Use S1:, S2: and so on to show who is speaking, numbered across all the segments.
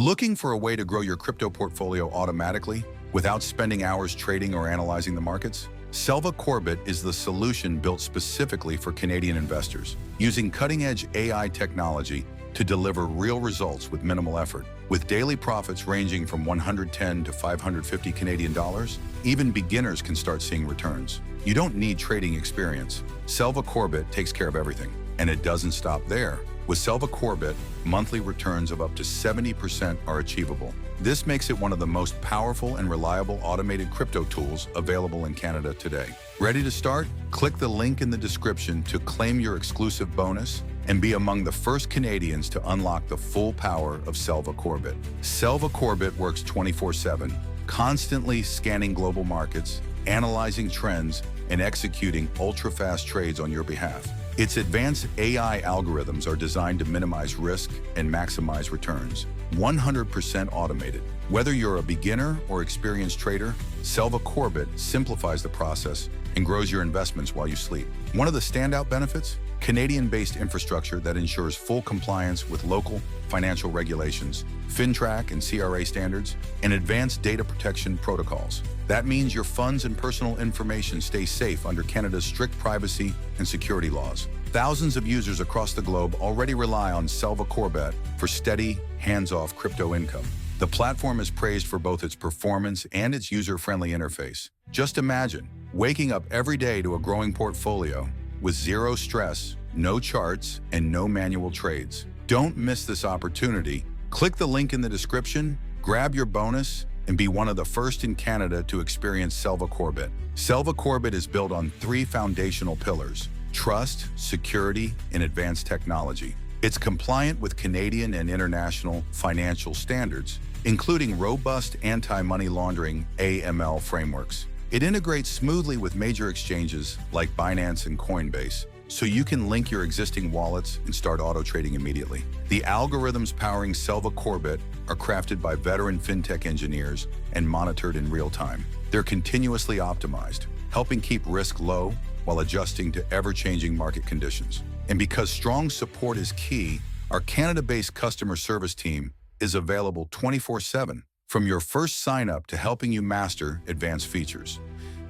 S1: Looking for a way to grow your crypto portfolio automatically without spending hours trading or analyzing the markets? Selva Corebit is the solution built specifically for Canadian investors, using cutting-edge AI technology to deliver real results with minimal effort. With daily profits ranging from 110 to 550 Canadian dollars, even beginners can start seeing returns. You don't need trading experience. Selva Corebit takes care of everything. And it doesn't stop there. With Selva Corebit, monthly returns of up to 70% are achievable. This makes it one of the most powerful and reliable automated crypto tools available in Canada today. Ready to start? Click the link in the description to claim your exclusive bonus and be among the first Canadians to unlock the full power of Selva Corebit. Selva Corebit works 24/7, constantly scanning global markets, analyzing trends, and executing ultra-fast trades on your behalf. Its advanced AI algorithms are designed to minimize risk and maximize returns. 100% automated. Whether you're a beginner or experienced trader, Selva Corebit simplifies the process and grows your investments while you sleep. One of the standout benefits? Canadian-based infrastructure that ensures full compliance with local financial regulations, FinTrack and CRA standards, and advanced data protection protocols. That means your funds and personal information stay safe under Canada's strict privacy and security laws. Thousands of users across the globe already rely on Selva Corebit for steady, hands-off crypto income. The platform is praised for both its performance and its user-friendly interface. Just imagine waking up every day to a growing portfolio with zero stress, no charts, and no manual trades. Don't miss this opportunity. Click the link in the description, grab your bonus, and be one of the first in Canada to experience Selva Corebit. Selva Corebit is built on 3 foundational pillars: trust, security, and advanced technology. It's compliant with Canadian and international financial standards, including robust anti-money laundering (AML) frameworks. It integrates smoothly with major exchanges like Binance and Coinbase, so you can link your existing wallets and start auto-trading immediately. The algorithms powering Selva Corebit are crafted by veteran fintech engineers and monitored in real time. They're continuously optimized, helping keep risk low while adjusting to ever-changing market conditions. And because strong support is key, our Canada-based customer service team is available 24/7, from your first sign-up to helping you master advanced features.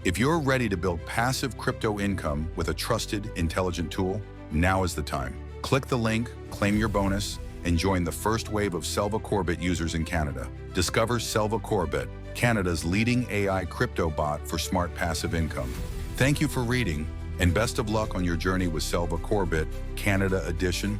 S1: If you're ready to build passive crypto income with a trusted, intelligent tool, now is the time. Click the link, claim your bonus, and join the first wave of Selva Corebit users in Canada. Discover Selva Corebit, Canada's leading AI crypto bot for smart passive income. Thank you for reading, and best of luck on your journey with Selva Corebit, Canada Edition.